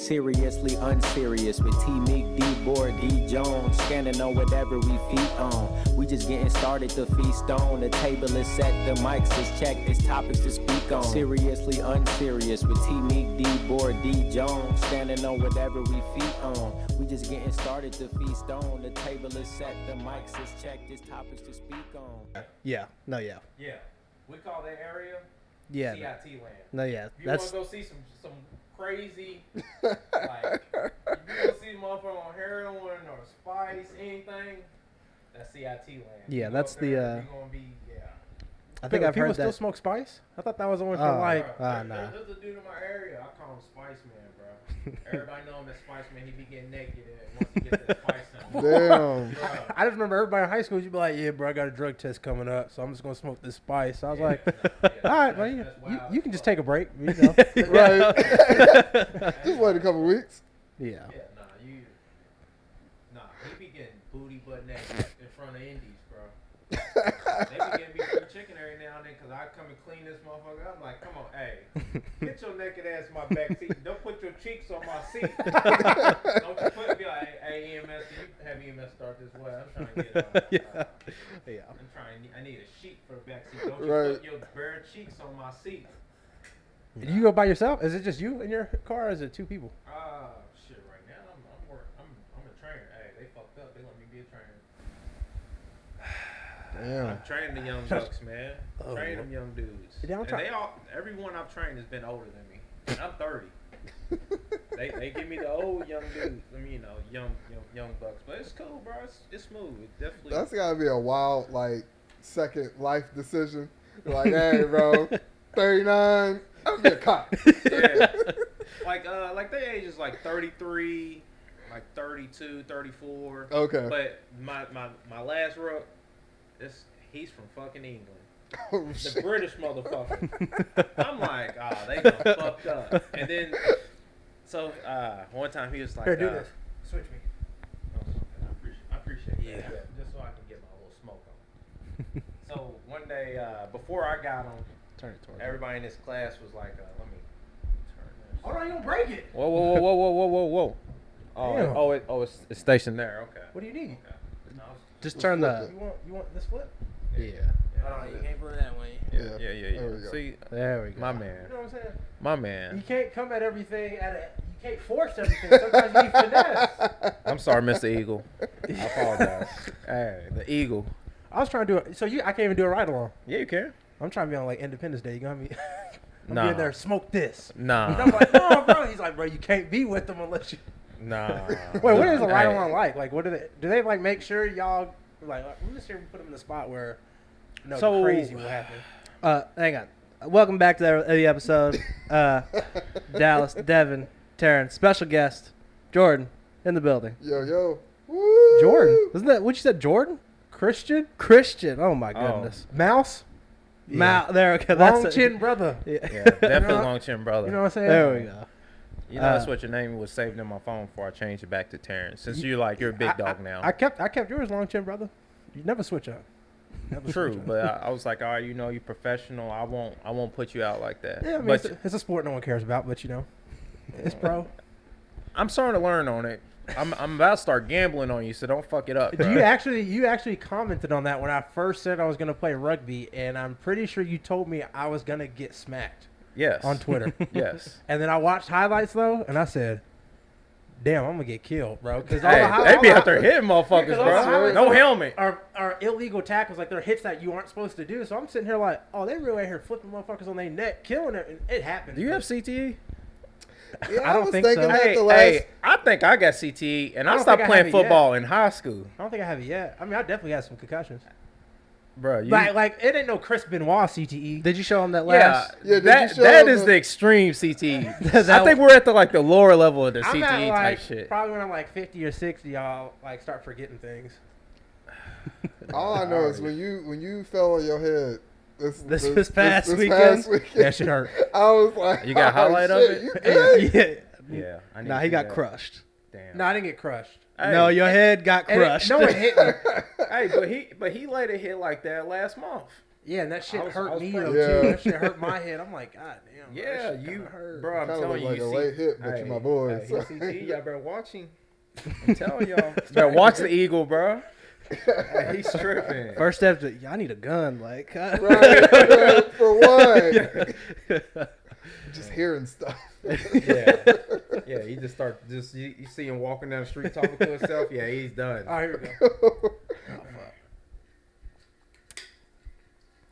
Seriously unserious with T Meek, D Board, D Jones, scanning on whatever we feet on. We just getting started to feast on. The table is set, the mics is checked, there's topics to speak on. Seriously unserious with T Meek, D Board, D Jones, standing on whatever we feet on. We just getting started to feast on. The table is set, the mics is checked, there's topics to speak on. Yeah. No, yeah. Yeah. We call that area Yeah. CIT land. No, yeah. If you want to go see some crazy, like, if you go see motherfucker on heroin or spice, anything, that's CIT land. Yeah, you that's the. you're gonna be, I think I've people heard still that. smoke spice. I thought that was only for Oh. like. Nah. There's a dude in my area. I call him Spice Man, bro. Everybody know him as Spice Man. He be getting naked once he gets that spice on. Damn. Bro. I just remember everybody in high school. You'd be like, "Yeah, bro, I got a drug test coming up, so I'm just gonna smoke this spice." I was like, Yeah, "All right, that's man, wild you as can just fuck. take a break, you know." Right. Just wait a couple weeks. Yeah. Yeah, he be getting booty butt naked in front of Indies, bro. They be getting me free chicken every now and then because I come and clean this motherfucker up. I'm like, come on, hey, get your naked ass in my back seat. Don't put your cheeks on my seat. Don't you be like, hey, EMS, can you have EMS start this way? I'm trying to get Yeah. I need a sheet for the back seat. Don't you Right. put your bare cheeks on my seat. Do you go by yourself? Is it just you in your car, or is it two people? Shit, right now I'm a trainer. Hey, they fucked up. They let me be a trainer. Damn. I'm training the young bucks, man. Oh, Training them young dudes. Yeah, I'm and try- everyone I've trained has been older than me. And I'm 30. they give me the old young dudes. I mean, young bucks. But it's cool, bro. It's smooth. It definitely. That's gotta be a wild, like, second life decision. Like, hey, bro, 39, I'm gonna be a cop. Yeah. Like their age is like 33, like 32, 34. Okay. But my last rook, he's from fucking England. Oh, The shit. British motherfucker. I'm like, they done fucked up. And then, so one time he was like, Here, do this. Switch me. I appreciate Yeah. that. Just so I can get my little smoke on. So one day, before I got him, Turn it towards. everybody in this class was like, let me turn this. Hold on, you don't break it. Whoa. Damn. It's stationed there. Okay. What do you need? Okay. No, Just turn the. You want this flip? Yeah. Oh, you can't put it that way. Yeah. There we go. See, There we go. my You man. know what I'm saying? My You man. can't come at everything you can't force everything. Sometimes you need finesse. I'm sorry, Mr. Eagle. I apologize. Hey, the Eagle. I was trying to do it. So I can't even do a ride along. Yeah, you can. I'm trying to be on like Independence Day. You gonna have me? I'm Nah. in there, smoke this. And Nah. I'm like, no, bro. He's like, bro, you can't be with them unless you. Nah. Wait, what is a ride Hey. along like? Like, what do they like make sure y'all like? Let's see if we put them in the spot where no So- crazy will happen. Hang on. Welcome back to the episode. Dallas, Devin, Terrence, special guest, Jordan, in the building. Yo. Woo! Jordan, Isn't that what you said, Jordan? Christian, Christian. Oh my Oh. goodness. Mouse, There. Okay. long That's chin brother. Yeah. Yeah, definitely You know- long chin brother. You know what I'm saying? There we go. You know that's what your name was saved in my phone before I changed it back to Terrence. Since you're a big dog now. I kept yours long chin brother. You never switch up. Never True, switch up. but I was like, all right, you professional. I won't put you out like that. Yeah, I mean, but it's a sport no one cares about, but it's pro. I'm starting to learn on it. I'm about to start gambling on you, so don't fuck it up. Do bro. you actually commented on that when I first said I was gonna play rugby, and I'm pretty sure you told me I was gonna get smacked Yes. on Twitter. Yes. And then I watched highlights though, and I said, "Damn, I'm gonna get killed, bro." Because Hey, they be out there hitting motherfuckers, Because all the bro. highlights No are- helmet. Are illegal tackles, like they're hits that you aren't supposed to do. So I'm sitting here like, oh, they really out here flipping motherfuckers on their neck, killing it, and it happens. Do you have CTE? Yeah, I don't was think thinking so. that Hey, the last. I think I got CTE, and I don't stopped think I playing have it yet. football in high school, I don't think I have it yet. I mean, I definitely had some concussions. bro. You, Like it ain't no Chris Benoit CTE. Did you show him that yeah, last? Yeah, did you that show that them is the- the extreme CTE. That- I think we're at the lower level of the I'm CTE at like type shit. probably when I'm like 50 or 60, y'all like start forgetting things. All I know is when you fell on your head This past weekend? That shit hurt. I was like, You got a highlight of shit, it? You good? Yeah. Yeah, I need Nah, to he do got that. crushed. Damn. No, I didn't get crushed. Hey, No, your head got And crushed. no one hit me. hey, but he let it hit like that last month. Yeah, and that shit I was hurt me praying. though Yeah. too. That shit hurt my head. I'm like, God damn. Yeah, that shit you, kinda hurt. bro. I'm Kinda telling look you, like a you late see, hit, but you my boys. Hey, CT, y'all better watch him. I'm telling y'all, better watch the eagle, bro. Hey, he's tripping. First step to, I need a gun. Like, Right, for what? Just hearing stuff. Yeah. He just you see him walking down the street talking to himself. Yeah, he's done. Oh, here we go.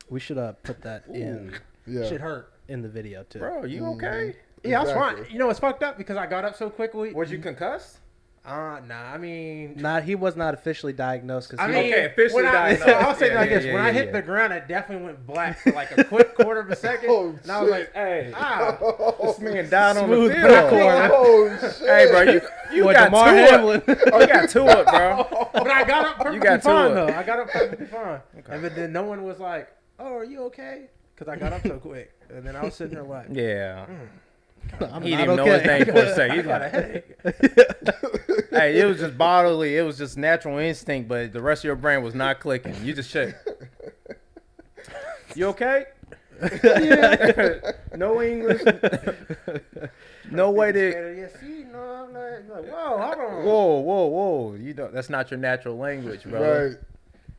we should put that in Yeah. Shit hurt. in the video too. Bro, you okay? Yeah, I was fine. Exactly. You know, it's fucked up because I got up so quickly. Was you concussed? Nah. I mean, He was not officially diagnosed because I mean, Okay, officially when diagnosed. I'll say it like this: when I hit yeah. the ground, I definitely went black for like a quick quarter of a second, Oh, and I was shit. like, Hey, ah. this man died on the Smooth field. backcourt. Oh, shit. Hey, bro, you Boy, got DeMar to Hamlin. it. Oh, you got to it, bro. But I got up perfectly got to fine it. though. I got up perfectly fine, and then no one was like, "Oh, are you okay?" Because I got up so quick, and then I was sitting there like, Yeah. I'm He not didn't even know his okay. name for a second. I He's got a like, headache. hey, it was just bodily. It was just natural instinct, but the rest of your brain was not clicking. You just shit. You okay? Yeah. No English. No way to. Yeah, see, no, I'm like, whoa, hold on. Whoa. You know that's not your natural language, bro.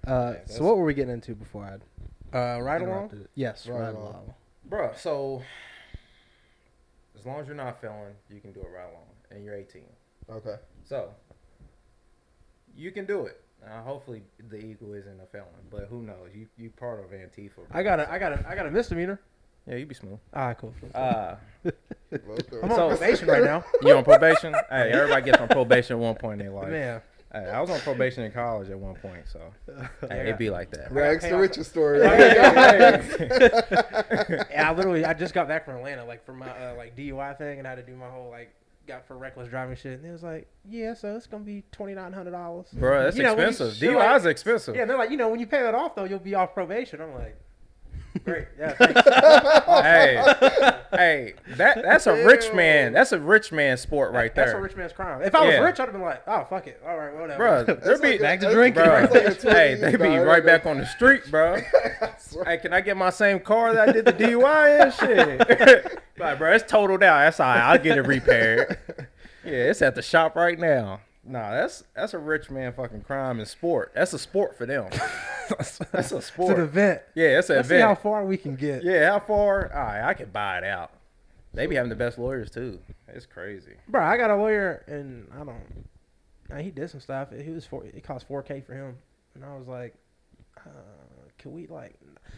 Right. So what were we getting into before I Right along. interrupted it? Yes, Ride ride along. along. Bro, so as long as you're not felon, you can do it right along, and you're 18. Okay. So you can do it. Hopefully the eagle isn't a felon, but who knows? You part of Antifa. Bro. I got a misdemeanor. Yeah, you be smooth. All right, cool. Okay. I'm on So- probation right now. You on probation? Hey, everybody gets on probation at one point in their life. Man, Hey, I was on probation in college at one point, so hey, it'd be like that. Rags pay to off- riches story. yeah, I just got back from Atlanta, like for my like DUI thing, and I had to do my whole like got for reckless driving shit. And it was like, yeah, so it's gonna be $2,900. Bro, that's You know, when you- expensive. they're DUI like- is expensive. Yeah, and they're like, when you pay that off though, you'll be off probation. I'm like, great, yeah, thanks. Hey, that's a rich man. That's a rich man sport right there. That's a rich man's crime. If I was Yeah. rich, I'd have been like, oh fuck it, all right, whatever. Bro, there'd be Back to drinking. bro. That's like a Hey, 20 they be dog. right back on the street, bro. Hey, can I get my same car that I did the DUI and shit? Like, bro, it's totaled out. That's all right. I'll get it repaired. Yeah, it's at the shop right now. Nah, that's a rich man fucking crime and sport. That's a sport for them. That's a It's an sport. event. Yeah, it's an Let's see how event. far we can get. Yeah, how far? All right, I can buy it out. They be having the best lawyers too. It's crazy. Bro, I got a lawyer, and he did some stuff. It cost $4K for him, and I was like, can we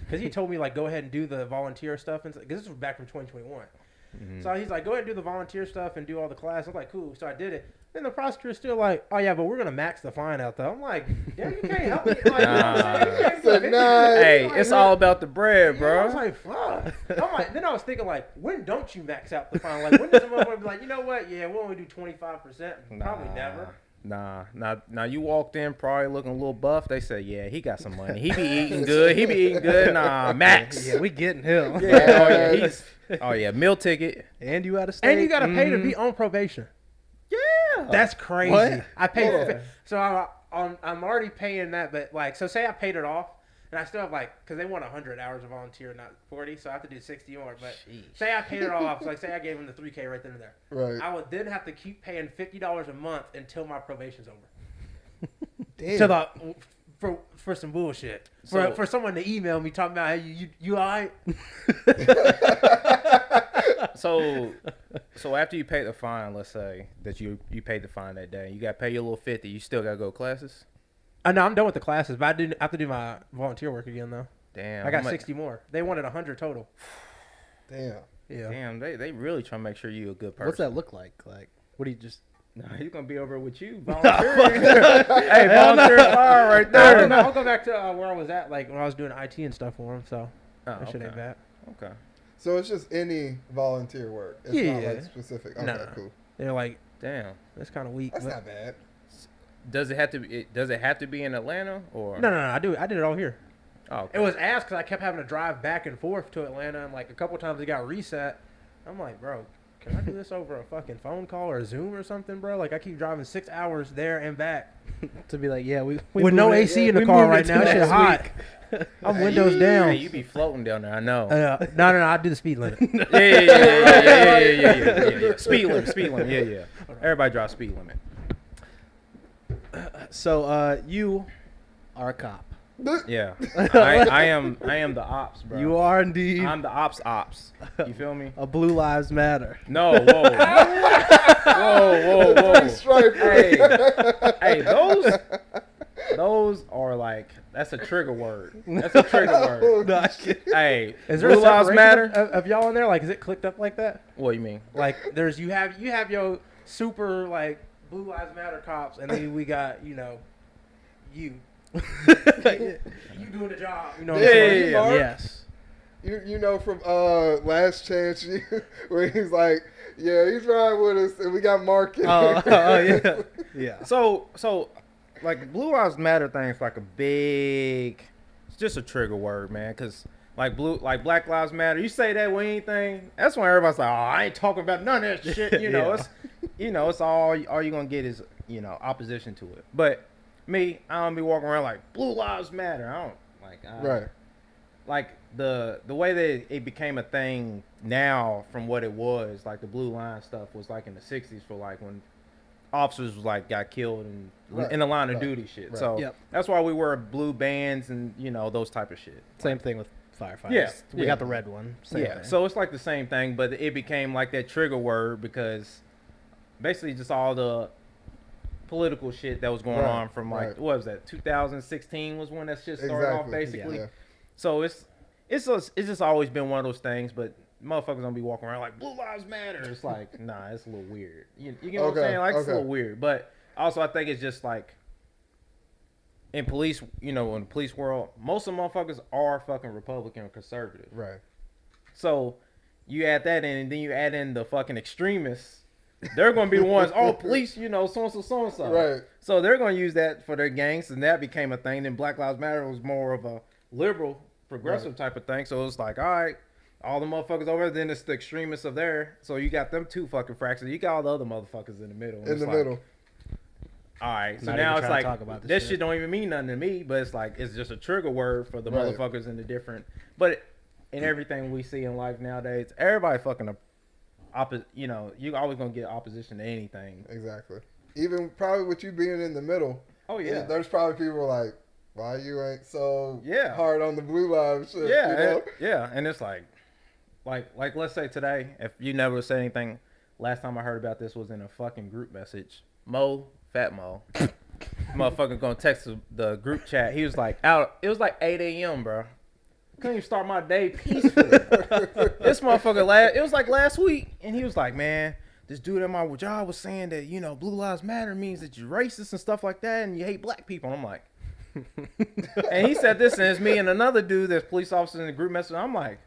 because he told me like go ahead and do the volunteer stuff, and because this was back from 2021. So he's like, go ahead and do the volunteer stuff and do all the class. I was like, cool. So I did it. Then the prosecutor's still like, oh yeah, but we're gonna max the fine out though. I'm like, damn, you can't help me. Like, you know what I'm saying? You can't So be like, nice. Hey, like, it's look, all about the bread, yeah, I bro. was like, fuck. I'm like, then I was thinking like, when don't you max out the fine? Like, when does someone be like, you know what? Yeah, we'll only do 25%. Probably never. Nah. You walked in probably looking a little buff. They said, yeah, he got some money. He be eating good. Nah, max. Yeah, we getting him. Yeah, oh yeah, meal ticket. And you out of state. And you gotta pay to be on probation. Yeah. That's crazy. What? I paid. Yeah. So I'm already paying that, but like, so say I paid it off, and I still have like, because they want 100 hours of volunteer, not 40, so I have to do 60 more. But say I paid it off, so like say I gave them the $3K right then and there. Right. I would then have to keep paying $50 a month until my probation's over. Damn. To the for some bullshit. So- For someone to email me talking about, hey, you all right? So after you pay the fine, let's say that you paid the fine that day, you got to pay your little 50. You still got to go to classes. No, I'm done with the classes, but I do have to do my volunteer work again though. Damn. I got how much- 60 more. They wanted 100 total. Damn. Yeah. Damn, they really trying to make sure you a good person. What's that look like? Like, what do you just? Nah, he's gonna be over with you volunteering. Hey, volunteer fire right there. No, I'll go back to where I was at, like when I was doing IT and stuff for them. So Oh, that shit ain't okay. bad. Okay. So it's just any volunteer work. It's not Yeah. like specific. Okay, Nah. cool. They're like, Damn. that's kind of weak. That's but- not bad. Does it have to be in Atlanta or? No. I did it all here. Oh, okay. It was ass because I kept having to drive back and forth to Atlanta, and like a couple times it got reset. I'm like, bro, can I do this over a fucking phone call or Zoom or something, bro? Like I keep driving 6 hours there and back To be like, yeah, we with no moving it- AC in the we car moving right it now. to That shit next hot. week. I'm windows down. Hey, you be floating down there. I know. No, I do the speed limit. Yeah. Speed limit. Yeah. Everybody drive speed limit. So you are a cop. Yeah. I am the ops, bro. You are indeed I'm the ops. You feel me? a Blue Lives Matter. No, whoa. Hey, those are like, that's a trigger word. That's a trigger word. No, I can't. Hey, Is there Blue a Lives separation Matter? of y'all in there? Like, is it clicked up like that? What do you mean? Like, there's you have your super like Blue Lives Matter cops, and then we got you doing the job. You know what I'm saying? Mark, Yes. You know from Last Chance where he's like, yeah, he's riding with us, and we got Mark in Oh, here. yeah. Yeah. So, like, Blue Lives Matter thing is like a big, it's just a trigger word, man. Cause like Black Lives Matter, you say that with anything, that's when everybody's like, oh, I ain't talking about none of that shit. You know, it's all you're gonna get is opposition to it. But me, I don't be walking around like Blue Lives Matter. I don't Right. like the way that it became a thing now from what it was, like the blue line stuff was like in the 60s for like when officers was like got killed and in the line of duty shit. Right. So Yep. that's why we wear blue bands and those type of shit. Same thing with firefighters. Yeah, We yeah. got the red one. Same Yeah, thing. so it's like the same thing, but it became like that trigger word because basically just all the political shit that was going Right, on from like right. what was that 2016 was when that shit started off Exactly. basically. Yeah. So it's just always been one of those things, but motherfuckers don't be walking around like Blue Lives Matter. It's like, nah, it's a little weird. You get what I'm saying? Like it's a little weird. But also I think it's just like in police, in the police world, most of the motherfuckers are fucking Republican or conservative. Right. So you add that in, and then you add in the fucking extremists. They're going to be the ones, police, so-and-so. Right. So they're going to use that for their gangs, and that became a thing. Then Black Lives Matter was more of a liberal, progressive type of thing. So it's like, all right, all the motherfuckers over there, then it's the extremists of there. So you got them two fucking fractions. You got all the other motherfuckers in the middle. In the middle. All right, so Not now even it's trying to like, talk about this that shit. shit don't even mean nothing to me, but it's like, it's just a trigger word for the Right. motherfuckers in the different. But in everything we see in life nowadays, everybody fucking you always gonna get opposition to anything. Exactly. Even probably with you being in the middle. Oh yeah, There's probably people like, why you ain't so Yeah. hard on the Blue Lives shit. yeah, You know? yeah. And it's like let's say today, if you never said anything, last time I heard about this was in a fucking group message. Fat Mo, motherfucker gonna text the group chat. He was like it was like 8 a.m. bro. Couldn't even start my day peacefully. This motherfucker it was like last week, and he was like, man, this dude at my job was saying that Blue Lives Matter means that you're racist and stuff like that, and you hate black people. And I'm like, and he said this, and it's me and another dude that's police officer in the group message. I'm like,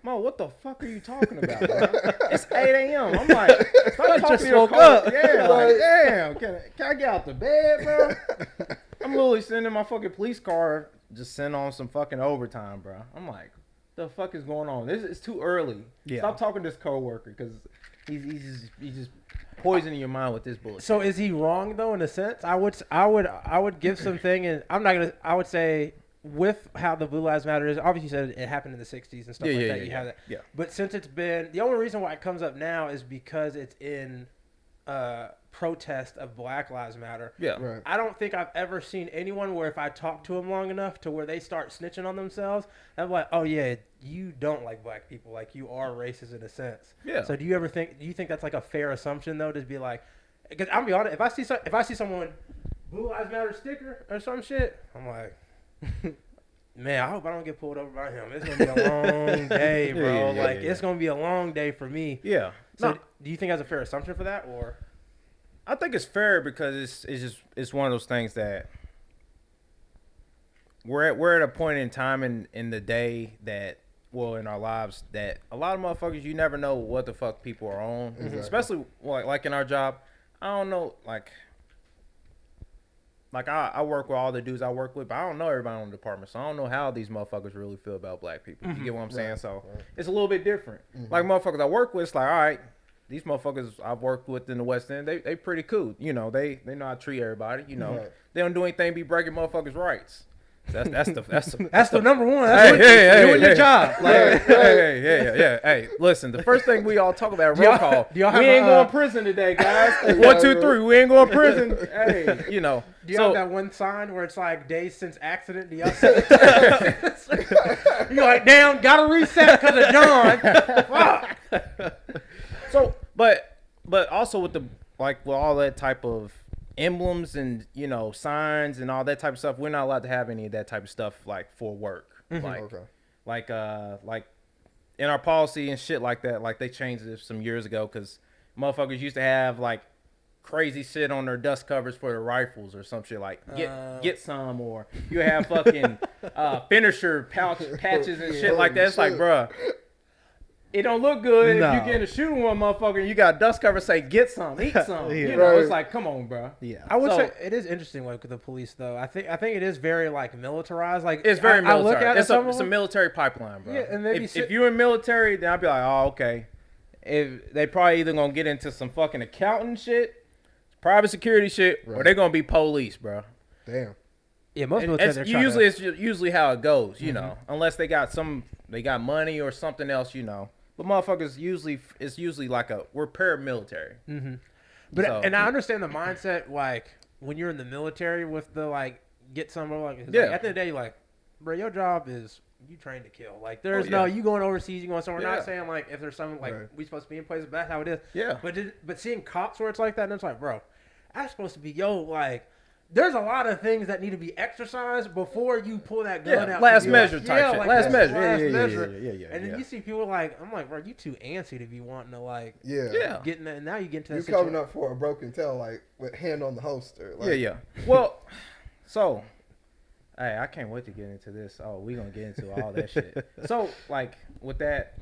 Mo, what the fuck are you talking about, bro? It's 8 a.m. I'm like, stop talking just to your woke car. up. Yeah, like, damn, can I get out the bed, bro? I'm literally sitting in my fucking police car, just sitting on some fucking overtime, bro. I'm like, the fuck is going on? It's too early. Yeah. Stop talking to this coworker because he's just poisoning your mind with this bullshit. So is he wrong though? In a sense, I would give something, and I'm not gonna. I would say with how the Blue Lives Matter is, obviously you said it happened in the 60s and stuff like that. You have that. Yeah. But since it's been, the only reason why it comes up now is because it's in protest of Black Lives Matter. Yeah. Right. I don't think I've ever seen anyone where if I talk to them long enough to where they start snitching on themselves, I'm like, oh yeah, you don't like black people, like you are racist in a sense. Yeah. So do you think that's like a fair assumption though, to be like, because I'll be honest, if I see someone Blue Lives Matter sticker or some shit, I'm like, man, I hope I don't get pulled over by him. It's gonna be a long day, bro. Yeah. It's gonna be a long day for me. Yeah. So No, do you think that's a fair assumption for that, or? I think it's fair because it's one of those things that we're at a point in time in the day that, well, in our lives, that a lot of motherfuckers, you never know what the fuck people are on. Exactly. Especially like in our job. I don't know, like I work with all the dudes I work with, but I don't know everybody in the department, so I don't know how these motherfuckers really feel about black people. You get what I'm saying? So it's a little bit different. Like motherfuckers I work with, it's like, all right, these motherfuckers I've worked with in the West End, they pretty cool. You know, they know how to treat everybody. You know, Right. they don't do anything be breaking motherfuckers' rights. That's That's the number one. Hey, That's doing your job. Like, Hey, listen. The first thing we all talk about roll call. do y'all We have ain't a, going to prison today, guys. 1, 2, 3. We ain't going to prison. Hey, you know. Do you So have that one sign where it's like days since accident? Do y'all see it? You're like, damn, gotta reset because of John. Fuck. so, but also with the with all that type of emblems and you know signs and all that type of stuff, we're not allowed to have any of that type of stuff like for work. Okay. Like in our policy and shit like that. Like they changed it some years ago because motherfuckers used to have like crazy shit on their dust covers for their rifles or some shit like get some, or you have fucking finisher patches and shit like that. It's like, bruh, it don't look good No. if you get in a shooting one motherfucker and you got dust cover say get some, eat some. Yeah. You know, Right. it's like, come on, bruh. yeah. I would So- say it is interesting, like with the police, though. I think it is very like militarized. Like It's very I look military. at It's some a of them, military pipeline, bro. Yeah, and they be if you're in military, then I'd be like, oh, okay. If they probably either gonna get into some fucking accountant shit, private security shit, or Right. they're gonna be police, bro. Damn. yeah, most And military. it's usually how it goes, you know, unless they got money or something else, you know. But motherfuckers it's usually like we're paramilitary. But So- and I understand the mindset, like when you're in the military with the like get somewhere like, it's Yeah. like at the end of the day, like, bro, your job is you trained to kill. Like there's Oh, no yeah. you going overseas, you going somewhere. Yeah. Not saying like if there's something like Right. we supposed to be in places, but that's how it is. Yeah. But seeing cops where it's like that, and it's like, bro, that's supposed to be like. There's a lot of things that need to be exercised before you pull that gun Yeah, out. last to be measure like, type shit. Last that's measure. last Yeah. measure. And then Yeah. you see people like, I'm like, bro, you too antsy to be wanting to like Yeah. Yeah. get in that. And now you get into that You coming situation. up for a broken tail, like with hand on the holster. Like, Yeah. Well, so, hey, I can't wait to get into this. Oh, we gonna get into all that shit. So, like, with that,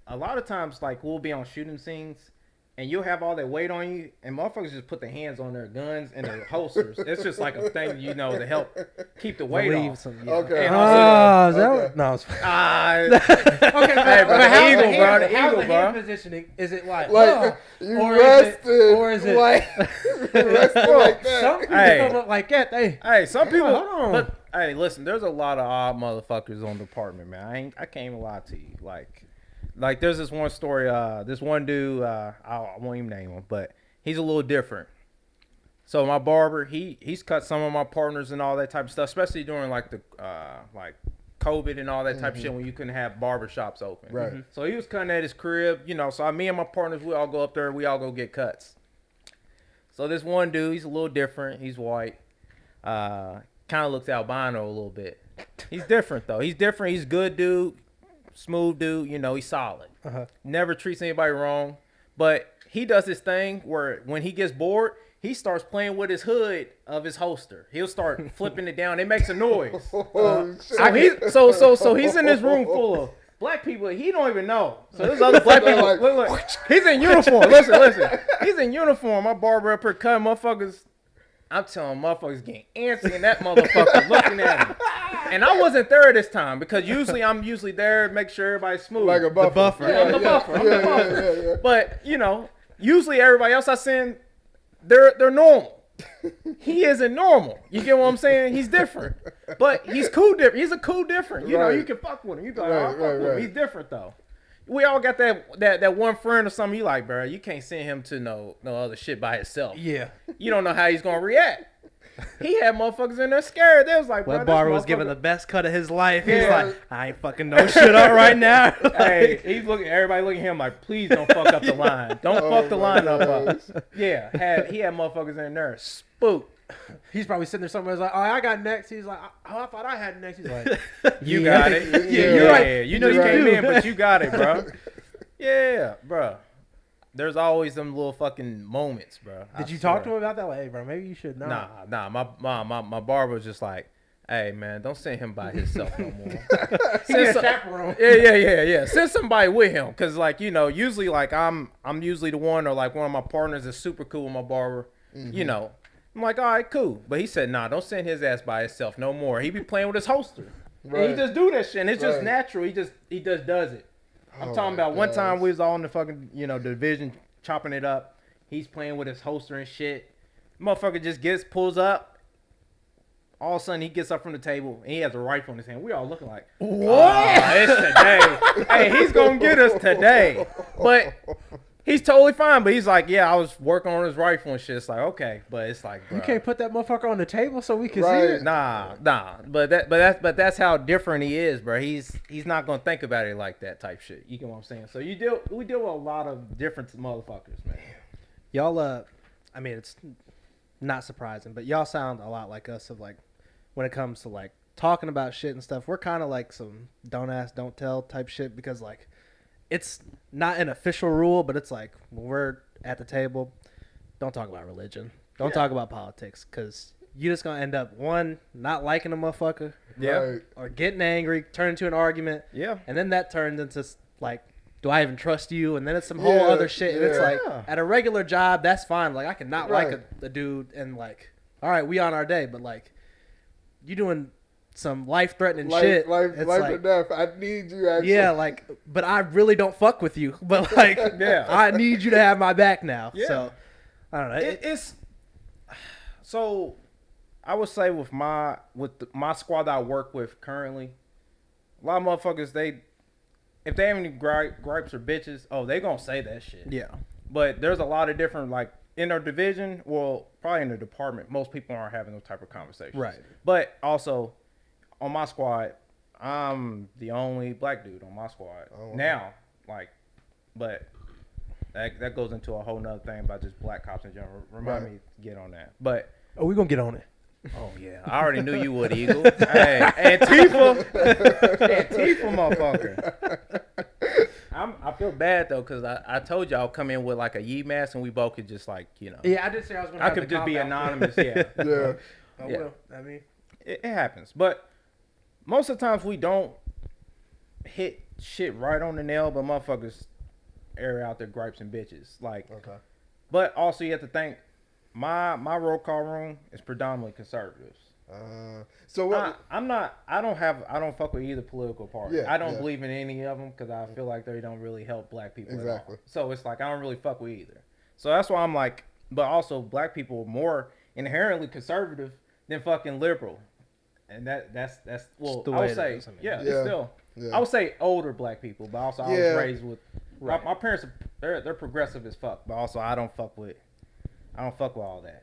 a lot of times, like, we'll be on shooting scenes, and you'll have all that weight on you, and motherfuckers just put their hands on their guns and their holsters. It's just like a thing, you know, to help keep the weight Relieve off. some. Okay. And Oh, is that Okay. what? No, it's fine. Okay, Hey, bro, the how's eagle, hand- bro, the how's eagle, the bro. hand positioning? Is it like, Like you or rested, or is it like rested like that? some people Hey. don't look like that? Hey, some people. hold on. But hey, listen, there's a lot of odd motherfuckers on the department, man. I can't even lie to you. Like there's this one story. This one dude. I won't even name him, but he's a little different. So my barber, he's cut some of my partners and all that type of stuff, especially during like the like COVID and all that type of shit when you couldn't have barber shops open. Right. Mhm. So he was cutting at his crib, you know. So me and my partners, we all go up there. We all go get cuts. So this one dude, he's a little different. He's white. Kind of looks albino a little bit. He's different though. He's different. He's a good dude, smooth dude. You know, he's solid. Never treats anybody wrong. But he does this thing where when he gets bored, he starts playing with his hood of his holster. He'll start flipping it down. It makes a noise. Oh, shit. So he's in this room full of black people. He don't even know. So there's other black people. Like, Look. He's in uniform. Listen. He's in uniform. My barber up here cutting motherfuckers. I'm telling motherfuckers getting antsy and that motherfucker looking at him. And I wasn't there this time because I'm usually there to make sure everybody's smooth. like a buffer. Yeah, I'm the buffer. I'm the buffer. Yeah. But you know, usually everybody else I send, they're normal. He isn't normal. You get what I'm saying? He's different, but he's cool. Different. He's a cool different. You know, Right. you can fuck with him. You be like, Right, oh, I'll fuck right, with him. right. He's different though. We all got that one friend or something. You like, bro, you can't send him to no other shit by himself. Yeah. You don't know how he's gonna react. He had motherfuckers in there scared. They was like, bro, Well, this barber was giving motherfucker- the best cut of his life. He's Yeah. like, I ain't fucking no shit up right now. Hey, he's looking. Everybody looking at him like, please don't fuck up the line. Don't fuck the my line up. gosh. Yeah, he had motherfuckers in there spooked. He's probably sitting there somewhere. He's like, oh, I got next. He's like, oh, I thought I had next. He's like, You got it. Yeah. You're right. Right. You know you You're came right. in, but you got it, bro. Yeah, bro. There's always them little fucking moments, bro. did you talk to him about that? Like, hey, bro, maybe you should know. Nah. My barber was just like, hey, man, don't send him by himself no more. He got a some- chaperone. Yeah. Send somebody with him, cause like you know, usually like I'm usually the one or like one of my partners is super cool with my barber. You know, I'm like, all right, cool. But he said, nah, don't send his ass by himself no more. He be playing with his holster. And Right. he just do that shit, and it's just Right. natural. He just does it. I'm Oh talking my about one time gosh. we was all in the fucking, division chopping it up. He's playing with his holster and shit. Motherfucker just pulls up. All of a sudden, he gets up from the table, and he has a rifle in his hand. We all looking like, what? It's today. Hey, he's going to get us today. But he's totally fine. But he's like, yeah, I was working on his rifle and shit. It's like, okay. But it's like, bro. You can't put that motherfucker on the table so we can see Right. it. Nah. But that's how different he is, bro. He's not going to think about it like that type shit. You get what I'm saying? So we deal with a lot of different motherfuckers, man. Y'all, I mean, it's not surprising, but y'all sound a lot like us of like, when it comes to like talking about shit and stuff, we're kind of like some don't ask, don't tell type shit because like it's not an official rule, but it's like when we're at the table, don't talk about religion, don't talk about politics, because you're just gonna end up one not liking a motherfucker, Right. or getting angry, turn into an argument, Yeah. and then that turns into like, do I even trust you? And then it's some whole Yeah, other shit, and it's yeah. like at a regular job, that's fine. Like I can not like Right. a dude and like, all right, we on our day, but like. You doing some life-threatening shit. Life It's or like, death. I need you. Actually. yeah, like, but I really don't fuck with you. But like, Yeah. I need you to have my back now. Yeah. So, I don't know. It's so I would say with my squad that I work with currently, a lot of motherfuckers if they have any gripes or bitches, they gonna say that shit. Yeah. But there's a lot of different like in our division, well, probably in the department, most people aren't having those type of conversations. Right. But also on my squad, I'm the only black dude on my squad wow. now. Like, but that goes into a whole nother thing about just black cops in general. Remind me to get on that. But Oh, we gonna get on it. oh yeah, I already knew you would, Eagle. Hey, Antifa, motherfucker. I feel bad though, cause I told you I'll come in with like a Yee mask and we both could just like Yeah, I did say I was gonna. I have could the just be cop out. anonymous. Yeah, Yeah. I Yeah. will. I mean, it happens. But most of the times we don't hit shit right on the nail, but motherfuckers air out their gripes and bitches. Like, Okay. but also you have to think my roll call room is predominantly conservatives. So what? I don't fuck with either political party. Yeah, I don't yeah. believe in any of them because I feel like they don't really help black people Exactly. at all. So it's like I don't really fuck with either. So that's why I'm like, but also black people are more inherently conservative than fucking liberal, and that's well, the I way would it say is, I mean. yeah, Yeah. it's still. Yeah. I would say older black people, but also I Yeah. was raised with Right. my parents. They're progressive as fuck, but also I don't fuck with all that.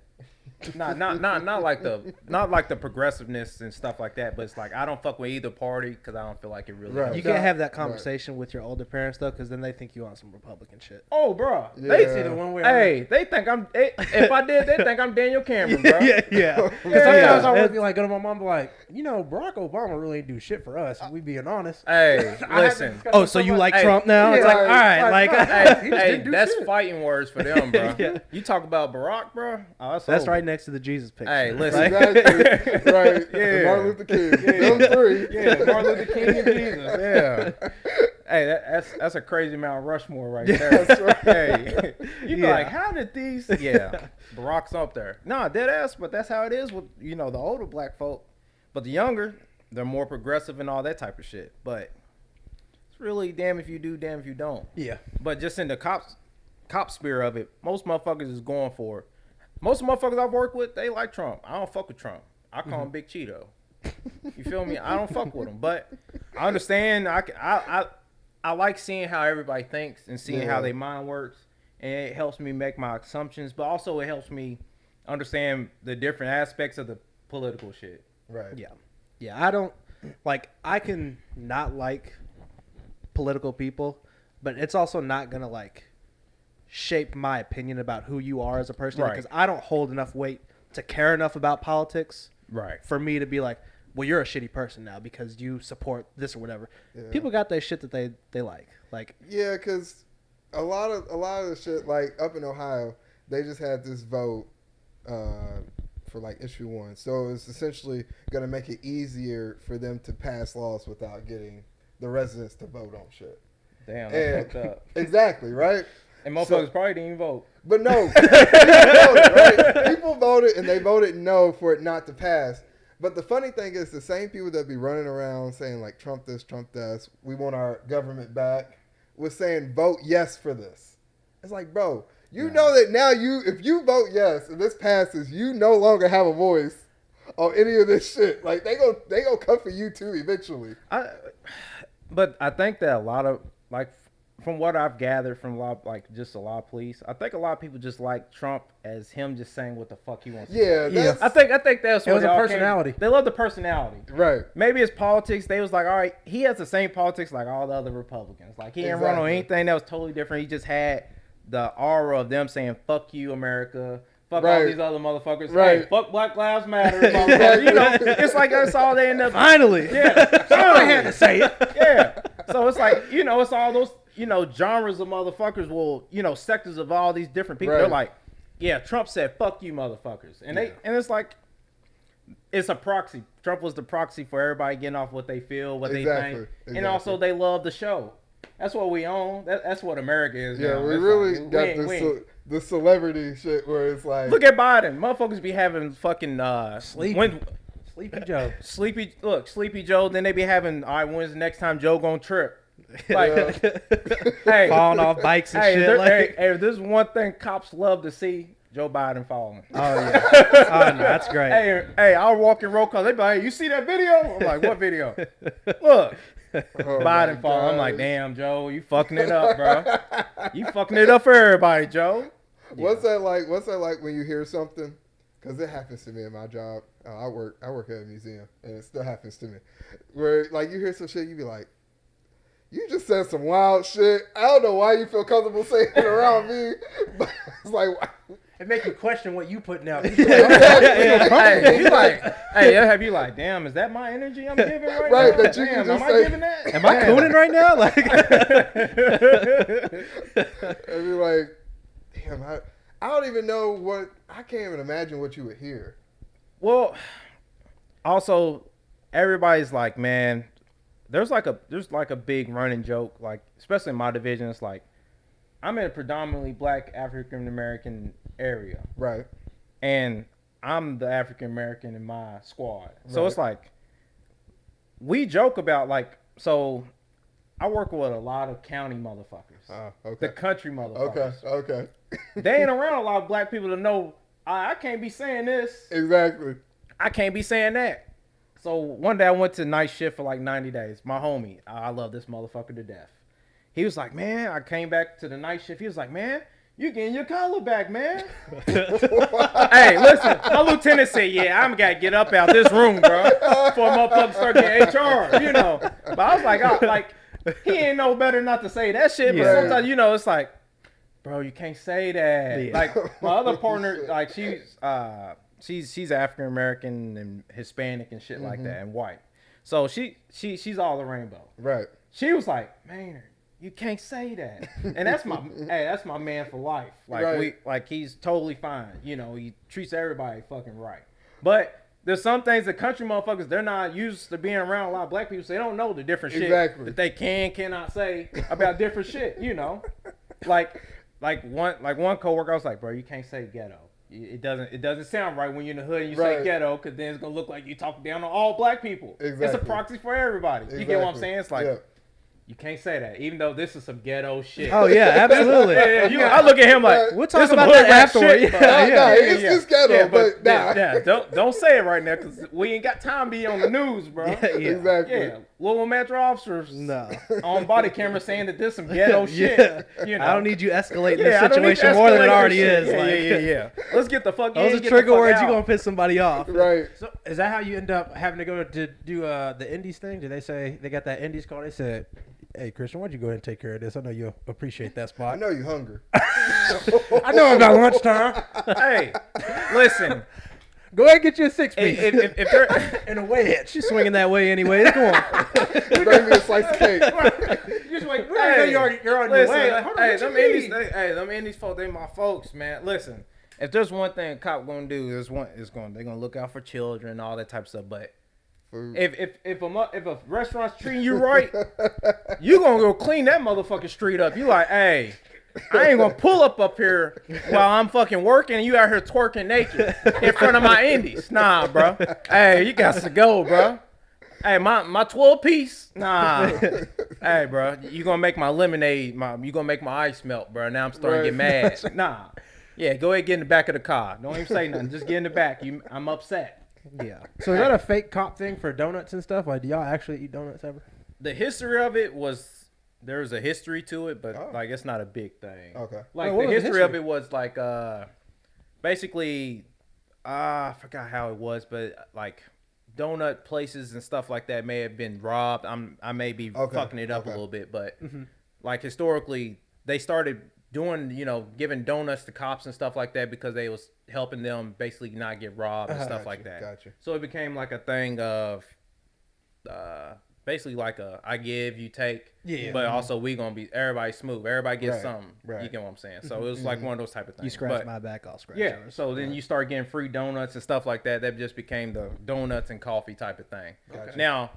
not like the progressiveness and stuff like that, but it's like I don't fuck with either party because I don't feel like it really. Right. helps. you can't have that conversation with your older parents though, because then they think you on some Republican shit. Oh, bro. Yeah. They It's either one way or Hey, they think I'm. If I did, they think I'm Daniel Cameron, bro. yeah. Yeah. Yeah. Yeah. It's- Sometimes I would be like, go to my mom, be like, Barack Obama really ain't do shit for us. We being honest. Hey, listen. Oh, so you like Hey, Trump now? It's yeah, like, all right, like, Hey, didn't do that's shit. fighting words for them, bro. Yeah. You talk about Barack, bro. Oh, that's over. right next to the Jesus picture. Hey, listen. Like- Exactly. Right. Yeah. Martin Luther King. Them three. Yeah, Martin Luther King and Jesus. Yeah. Hey, that's a crazy Mount Rushmore right there. That's right. Hey, you be Yeah. like, how did these? Yeah, Barack's up there. Nah, dead ass, but that's how it is with the older black folk. But the younger, they're more progressive and all that type of shit. But it's really damn if you do, damn if you don't. Yeah. But just in the cop sphere of it, most motherfuckers is going for it. Most motherfuckers I've worked with, they like Trump. I don't fuck with Trump. I call him Big Cheeto. You feel me? I don't fuck with him, but I understand. I like seeing how everybody thinks and seeing how Yeah. their mind works, and it helps me make my assumptions. But also, it helps me understand the different aspects of the political shit. Right. Yeah. Yeah, I don't like I can not like political people, but it's also not going to like shape my opinion about who you are as a person Right. because I don't hold enough weight to care enough about politics Right. for me to be like, well, you're a shitty person now because you support this or whatever. Yeah. People got their shit that they like. Like, Yeah, because a lot of the shit, like up in Ohio, they just had this vote for like issue 1. So it's essentially going to make it easier for them to pass laws without getting the residents to vote on shit. Damn, that's fucked up. Exactly, right? And motherfuckers probably didn't even vote. But no, people voted, right? People voted, and they voted no for it not to pass. But the funny thing is, the same people that be running around saying like Trump this, Trump that, we want our government back, was saying vote yes for this. It's like, bro, you know that now if you vote yes and this passes, you no longer have a voice on any of this shit. Like they go come for you too eventually. But I think that a lot of like from what I've gathered from a lot of police, I think a lot of people just like Trump as him just saying what the fuck he wants to say. Yeah, I think that's what was a personality. They love the personality. right. Maybe it's politics. They was like, all right, he has the same politics like all the other Republicans. Like he didn't run on anything that was totally different. He just had the aura of them saying "fuck you, America." Fuck all these other motherfuckers. Right. Hey, fuck Black Lives Matter. Motherfucker. You know, it's like that's all they end up. Finally. Yeah. Somebody had to say it. Yeah. So it's like, you know, it's all those, you know, genres of motherfuckers will, you know, sectors of all these different people. Right. They're like, yeah, Trump said, fuck you motherfuckers. And and it's like, it's a proxy. Trump was the proxy for everybody getting off what they feel, what they think. And also they love the show. That's what we own. That's what America is. Yeah, now. we It's really like, got the celebrity shit where it's like, look at Biden. Motherfuckers be having fucking Sleepy Joe. Sleepy Joe. Then they be having, all right, when's the next time Joe gonna trip? Like, hey, Falling off bikes and shit. If there's one thing cops love to see, Joe Biden falling. Oh yeah. Oh no, that's great. Hey, I'll walk in roll call. They be like, hey, you see that video? I'm like, what video? Look. Biden falling. I'm like, damn, Joe, you fucking it up, bro. You fucking it up for everybody, Joe. What's that like? What's that like when you hear something? Because it happens to me in my job. I work at a museum, and it still happens to me. Where like you hear some shit, you be like, you just said some wild shit. I don't know why you feel comfortable saying it around me, but it's like. It make you question what you putting out. Hey, you like, have you like, damn, is that my energy I'm giving right now? That you damn, can just am I giving that? Am I cooning right now? Like, I'd be like, damn, I don't even know what. I can't even imagine what you would hear. Well, also, everybody's like, man, there's like a big running joke, like especially in my division. It's like, I'm in a predominantly black African American area, Right. and I'm the African American in my squad. So it's like, we joke about like, so I work with a lot of county motherfuckers, Okay. the country motherfuckers. Okay. They ain't around a lot of black people to know, I can't be saying this. Exactly. I can't be saying that. So one day I went to night shift for like 90 days. My homie, I love this motherfucker to death. He was like, man, I came back to the night shift. He was like, man, you getting your collar back, man. Hey, listen, my lieutenant said, yeah, I'm got to get up out this room, bro, before motherfuckers start getting HR, you know. But I was like, he ain't no better not to say that shit. But sometimes, you know, it's like, bro, you can't say that. Yeah. Like my other partner, like she's African American and Hispanic and shit like that, and white. So she's all the rainbow. Right. She was like, man, you can't say that. And that's my man for life. Like he's totally fine. You know, he treats everybody fucking right. But there's some things that country motherfuckers, they're not used to being around a lot of black people, so they don't know the different shit that they cannot say about different shit, you know. Like one coworker, I was like, bro, you can't say ghetto. It doesn't sound right when you're in the hood and you say ghetto, because then it's gonna look like you talking down on all black people. Exactly. It's a proxy for everybody. You get what I'm saying? It's like, you can't say that, even though this is some ghetto shit. oh yeah, absolutely. I look at him like, We'll talk this some about hood that rat afterward. shit. It's ghetto, but nah. Yeah, don't say it right now, because we ain't got time to be on the news, bro. Exactly. Yeah, Louisville Metro officers No. on body camera saying that this some ghetto shit. Yeah. You know? I don't need you escalating Yeah, I the don't need to situation more than it escalate already this is. shit. Like, Yeah. Let's get the fuck in. Those are get trigger the fuck words. out. You're gonna piss somebody off. Right. So is that how you end up having to go to do the Indies thing? Did they say they got that Indies call? They said, hey, Christian, why don't you go ahead and take care of this? I know you'll appreciate that spot. I know you hungry. I know about lunchtime. Hey, listen. Go ahead and get you a 6-piece. If they're in a wedge. She's swinging that way anyway. Come on. Bring me a slice of cake. Just like, Hey, you're on your way. Like, hold on, hey, what them you Indies, mean? them Indies folks, they my folks, man. Listen, if there's one thing a cop gonna do, they're gonna look out for children and all that type of stuff. But if a restaurant's treating you right, you gonna go clean that motherfucking street up. You like, hey, I ain't gonna pull up here while I'm fucking working and you out here twerking naked in front of my Indies. Nah, bro. Hey, you got to go, bro. Hey, my 12 piece? Nah. Hey, bro, you gonna make my lemonade? You gonna make my ice melt, bro? Now I'm starting to get mad. Nah. Yeah, go ahead, get in the back of the car. Don't even say nothing. Just get in the back. I'm upset. Yeah. So is that a fake cop thing for donuts and stuff? Like, do y'all actually eat donuts ever? The history of it was there's a history to it, but Oh. like it's not a big thing. Okay. Like what the was the history of history? it was like basically I forgot how it was, but like donut places and stuff like that may have been robbed. I may be Okay, fucking it up a okay. little bit, but like historically they started doing, giving donuts to cops and stuff like that because they was helping them basically not get robbed and stuff like that. Gotcha. So it became like a thing of basically like I give, you take, Yeah. but also we gonna be everybody smooth, everybody gets Right, something. right. You get what I'm saying? So it was like one of those type of things. You scratch But, my back, I'll scratch yeah. yours. So then you start getting free donuts and stuff like that. That just became the donuts and coffee type of thing. Gotcha. Now,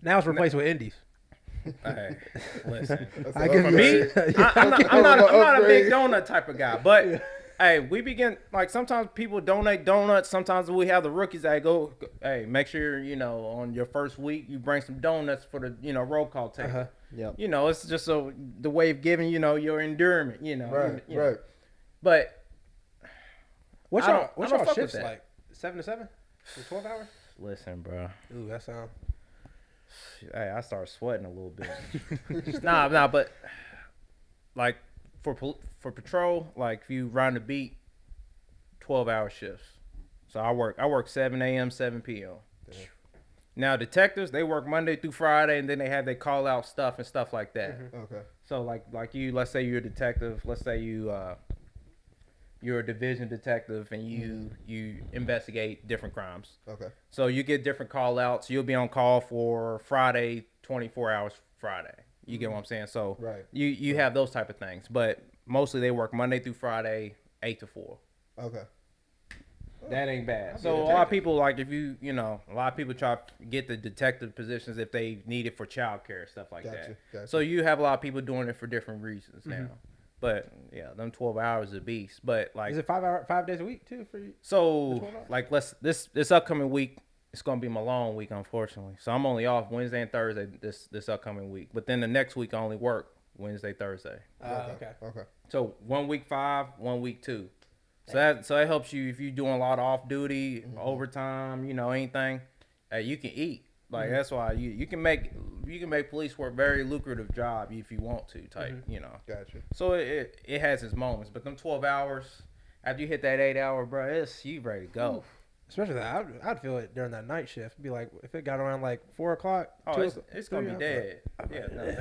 Now it's replaced with Indies. hey, listen. That's I an give For you upgrade. me, I'm not a big Upgrade. donut type of guy, but hey, we begin like sometimes people donate donuts. Sometimes we have the rookies that go, hey, make sure on your first week you bring some donuts for the roll call table. Yep. It's just the way of giving your endurance. Right. you know. Right. But What's I y'all don't- what's I don't y'all fuck with shifts that. like? 7 to 7? 12 hours? listen, bro. Ooh, that sound. Hey, I started sweating a little bit. nah, but like for patrol, like if you run the beat, 12-hour shifts. So I work 7 a.m. 7 p.m. Damn. Now detectives, they work Monday through Friday, and then they have their call out stuff and stuff like that. Okay. So like you, let's say you're a detective. Let's say you're a division detective and you investigate different crimes. Okay. So you get different call outs. You'll be on call for Friday, 24 hours Friday. You get what I'm saying? So Right. you have those type of things. But mostly they work Monday through Friday, 8 to 4. Okay. That ain't bad. I'll be So a a lot of detective. people, like if a lot of people try to get the detective positions if they need it for childcare, stuff like Gotcha. that. Gotcha. So you have a lot of people doing it for different reasons now. But yeah, them 12 hours is a beast. But like, Is it 5 days a week too for you? so the 12 hours? like this upcoming week, it's gonna be my long week, unfortunately. So I'm only off Wednesday and Thursday this upcoming week. But then the next week I only work Wednesday, Thursday. Okay. Okay. So 1 week 5, 1 week 2. So that helps you if you're doing a lot of off duty, overtime, anything. Hey, you can eat. Like that's why you can make police work very lucrative job if you want to type. Gotcha. So it has its moments, but them 12 hours after you hit that 8 hour, bro, you ready to go. Especially that, I'd feel it during that night shift. Be like, if it got around like 4 o'clock. Oh, 2 it's gonna be 3 dead. Yeah, no,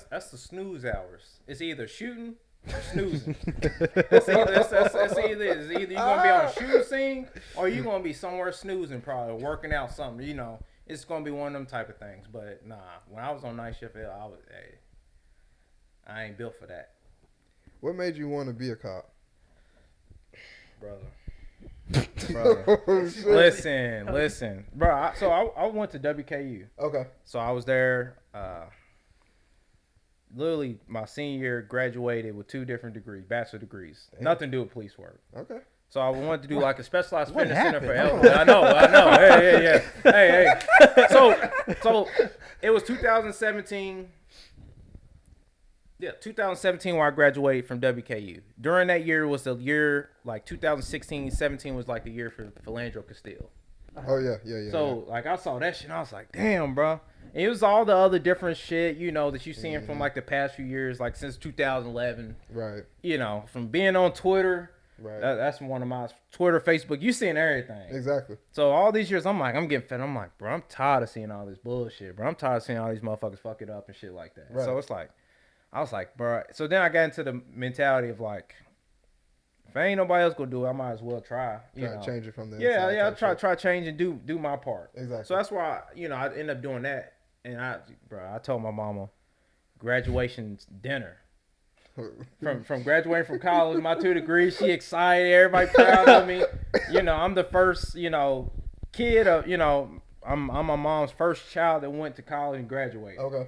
that's the snooze hours. It's either shooting or snoozing. It's either you're gonna be on a shooting scene or you're gonna be somewhere snoozing, probably working out something. It's gonna be one of them type of things. But nah, when I was on night shift, I ain't built for that, What made you want to be a cop? brother. Oh, shit. Listen, bro. I went to WKU. Okay. So I was there. Literally, my senior year, graduated with 2 different degrees, bachelor degrees. Damn. Nothing to do with police work. Okay. So I wanted to do like a specialized What fitness center for happened? elders. I know. Hey. So it was 2017. Yeah, 2017 when I graduated from WKU. During that year was the year, like 2016, 17 was like the year for Philandro Castile. Oh yeah. So like I saw that shit and I was like, damn, bro. And it was all the other different shit, that you've seen from like the past few years, like since 2011. Right. From being on Twitter. Right. That's one of my Twitter, Facebook. You seeing everything. Exactly. So all these years, I'm getting fed. I'm like, bro, I'm tired of seeing all this bullshit, bro. I'm tired of seeing all these motherfuckers fuck it up and shit like that. Right. So it's like, I was like, bro. So then I got into the mentality of like, if ain't nobody else gonna do it, I might as well try. Try to change it from the Yeah, inside yeah. type Try shit. change and do my part. Exactly. So that's why I ended up doing that. And I told my mama, graduation's dinner. From graduating from college, my 2 degrees, she excited, everybody proud of me. I'm the first, kid of, I'm my mom's first child that went to college and graduated. Okay.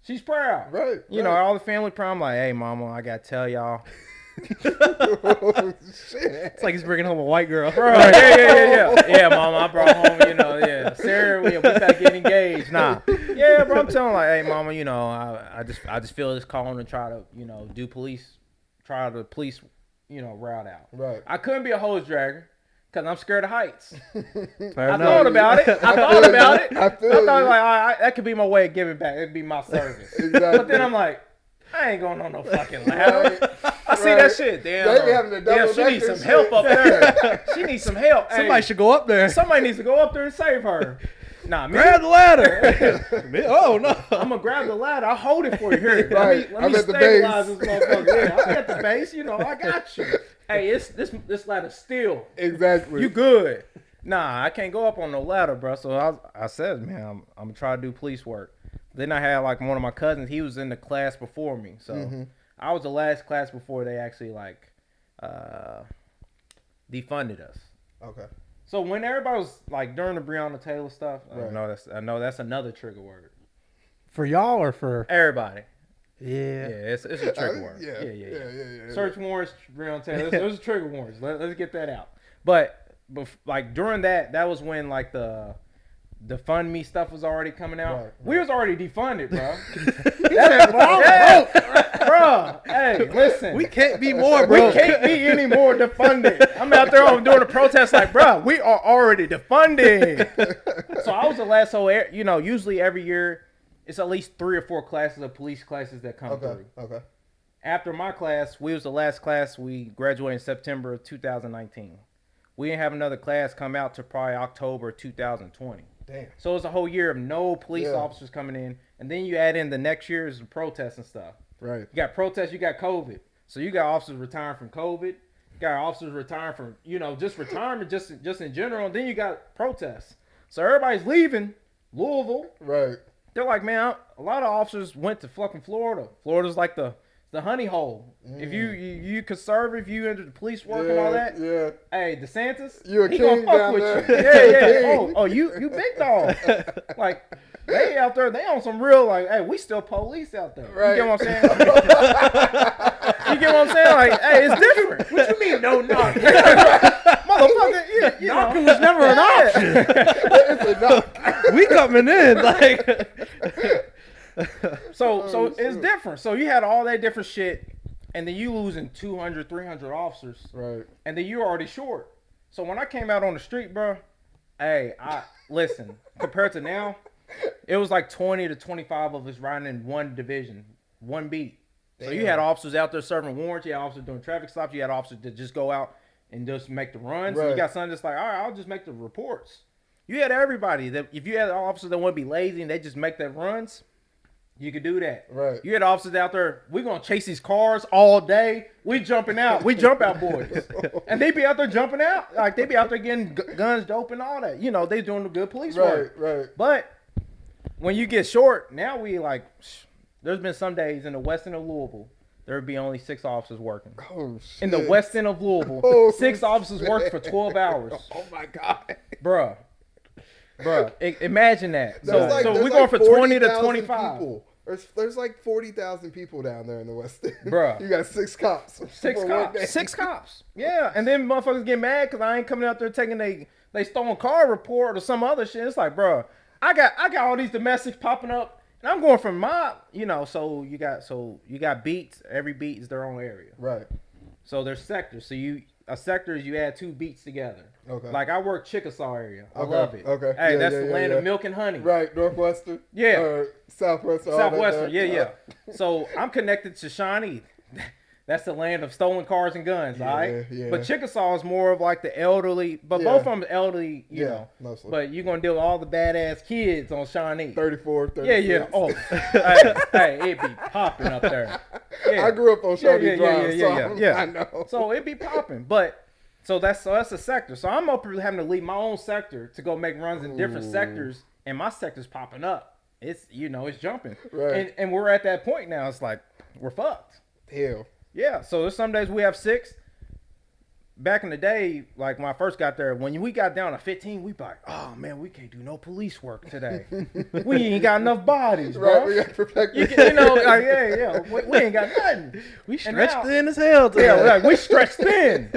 She's proud. Right. All the family proud. I'm like, hey, mama, I gotta tell y'all. Oh, shit. It's like he's bringing home a white girl. Bro, yeah. Yeah, mama, I brought home, Sarah we back getting engaged. Nah. Yeah, bro, I'm telling like, hey, mama, you know, I just feel this calling to try to, you know, try the police, you know, route out. Right. I couldn't be a hose dragger because I'm scared of heights. Fair I enough. thought about it. I thought you. like, all right, that could be my way of giving back. It'd be my service. Exactly. But then I'm like, I ain't going on no fucking ladder. I see that shit. Damn. They be having to double She needs decker some shit. help up there. She needs some help. Somebody Hey, should go up there. somebody needs to go up there and save her. Nah, me. Grab the ladder. Oh no. I'm gonna grab the ladder. I'll hold it for you. Here, Right. let I'm me at the stabilize base. this motherfucker. Yeah, I'm at the base. You know, I got you. Hey, it's this ladder's still. Exactly. You good? Nah, I can't go up on no ladder, bro. So I said, man, I'm gonna try to do police work. Then I had like one of my cousins. He was in the class before me, so I was the last class before they actually like defunded us. Okay. So when everybody was like during the Breanna Taylor stuff, Right. I know that's another trigger word. For y'all or for? Everybody. Yeah. Yeah, it's a trigger word. Yeah. Search warrants, Breanna Taylor. Those are trigger warrants. Let's get that out. But like during that was when like the fund me stuff was already coming out. Right. We was already defunded, bro. Bro, Bro, hey, listen. we can't be more, bro. We can't be any more defunded. I'm out there doing a protest like, bro, we are already defunded. So I was the last whole, you know, usually every year it's at least 3 or 4 classes of police classes that come through. Okay. After my class, we was the last class. We graduated in September of 2019. We didn't have another class come out to probably October 2020. Damn. So it's a whole year of no police Yeah. officers coming in. And then you add in the next year's protests and stuff. Right. You got protests, you got COVID. So you got officers retiring from COVID. You got officers retiring from, you know, just retirement just in general. And then you got protests. So everybody's leaving Louisville. Right. They're like, man, a lot of officers went to fucking Florida. Florida's like the honey hole. If you conservative, you into the police work and all that. Yeah. Hey, DeSantis, You a he king gonna fuck down with there. you. Yeah. King. Oh, you big dog. Like they out there, they on some real like, hey, we still police out there. Right. You get what I'm saying? You get what I'm saying? Like, hey, it's different. What you mean no knock? Motherfucker, you Knocking know. was never an option. It's a knock. We coming in like. So it's shit. different. So you had all that different shit, and then you losing 200, 300 officers, Right. and then you're already short. So when I came out on the street, bro, hey, listen, compared to now, it was like 20 to 25 of us riding in one division, one beat. So you had officers out there serving warrants, you had officers doing traffic stops, you had officers that just go out and just make the runs. Right. And you got some that's like, all right, I'll just make the reports. You had everybody that if you had officers that want to be lazy and they just make their runs, you could do that. Right. You had officers out there, we're going to chase these cars all day. We jumping out. We jump out boys. And they be out there jumping out. Like, they be out there getting guns, dope, and all that. You know, they doing the good police work. Right. But when you get short, now we like, there's been some days in the west end of Louisville, there would be only 6 officers working. Oh shit. In the west end of Louisville, Oh, 6 officers worked for 12 hours. Oh my god. Bruh. Imagine that. There's So there's we're going from 20 to 40,000 25. people. There's like 40,000 people down there in the West End. Bruh. You got 6 cops. 6 for one cops. day. 6 cops. Yeah. And then motherfuckers get mad because I ain't coming out there taking they stolen car report or some other shit. It's like, bruh, I got all these domestics popping up. And I'm going from my, you know, so you got beats. Every beat is their own area. Right. So there's sectors. So a sector is you add 2 beats together. Okay. Like I work Chickasaw area. I Okay, love it. okay. Hey, Yeah, that's yeah, the yeah, land yeah. of milk and honey. Right. Northwestern. Yeah. Southwestern. all that Southwestern. there. Yeah. So I'm connected to Shawnee. That's the land of stolen cars and guns, all right? Yeah. But Chickasaw is more of like the elderly, but Yeah. both of them elderly, you know. mostly. But you're going to deal with all the badass kids on Shawnee. 34, 36. Yeah. Oh, hey, it be popping up there. Yeah. I grew up on Shelby yeah, Drive, yeah. I know. So it be popping, but so that's a sector. So I'm up here having to leave my own sector to go make runs in different sectors, and my sector's popping up. It's it's jumping, Right. and we're at that point now. It's like we're fucked. Hell. Yeah. So there's some days we have 6. Back in the day, like when I first got there, when we got down to 15, we be like, oh man, we can't do no police work today. We ain't got enough bodies, bro. Right, we got to protect You know, like, yeah, we ain't got nothing. We And stretched now- thin as hell today. Yeah, like we stretched thin.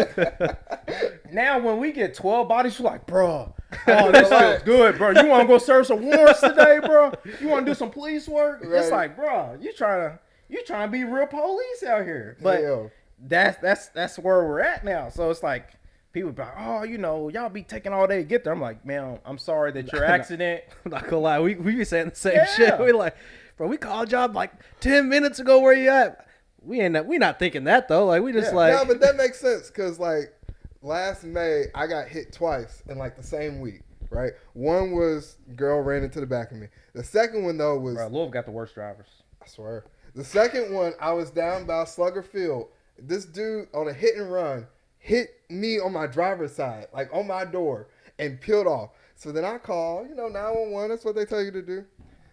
Now when we get 12 bodies, we're like, bro, Oh, this feels good, bro. You want to go serve some warrants today, bro? You want to do some police work? Right. It's like, bro, you trying to be real police out here. But Hell. that's where we're at now. So it's like people be like, oh, y'all be taking all day to get there. I'm like, man, I'm sorry that your accident. I'm not gonna lie, we be saying the same Yeah. shit. We like, bro, we called y'all like 10 minutes ago. Where you at? We not thinking that though. Like we just No, but that makes sense because like last May I got hit twice in like the same week, right? One was girl ran into the back of me. The second one though was Bro, Louisville got the worst drivers. I swear. The second one I was down by Slugger Field. This dude on a hit and run hit me on my driver's side, like on my door, and peeled off. So then I call, 911. That's what they tell you to do.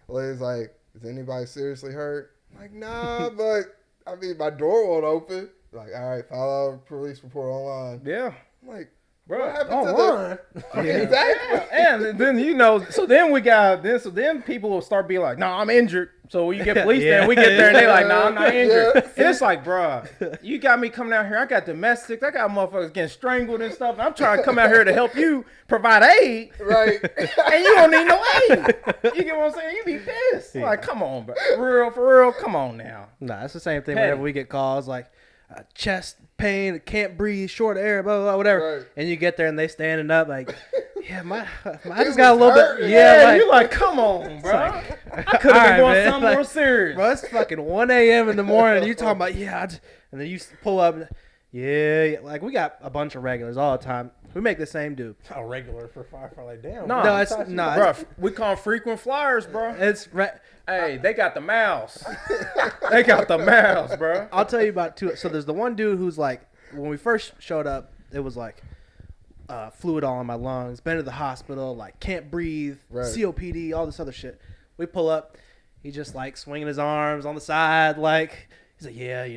Lady's like, is anybody seriously hurt? I'm like, nah, but I mean, my door won't open. Like, all right, file a police report online. Yeah. I'm like, Bro, what happened online. Exactly. And then so then people will start being like, "No, I'm injured." So you get police there, and we get there, and they like, "No, I'm not injured." Yeah. And it's like, bro, you got me coming out here. I got domestics. I got motherfuckers getting strangled and stuff. And I'm trying to come out here to help you provide aid, Right. and you don't need no aid. You get what I'm saying? You be pissed. Like, come on, bro. For real, come on now. Nah, it's the same thing Petty. whenever we get calls like chest pain, can't breathe, short air, blah, blah, blah, whatever. Right. And you get there and they standing up like, yeah, I It just got a was little hurting. bit. Yeah, Yeah, you like, come on, bro. like, I could have been all right, doing man. something more serious. bro, it's fucking 1 a.m. in the morning. And you talking about, and then you pull up, yeah, like we got a bunch of regulars all the time. We make the same dude. A regular for firefighter, like damn. No, it's not. Bro, we call them frequent flyers, bro. It's right. Hey, they got the mouse. They got the mouse, bro. I'll tell you about two. So there's the one dude who's like, when we first showed up, it was like fluid all in my lungs, been to the hospital, like can't breathe, Right. COPD, all this other shit. We pull up, he just like swinging his arms on the side, like he's like, yeah,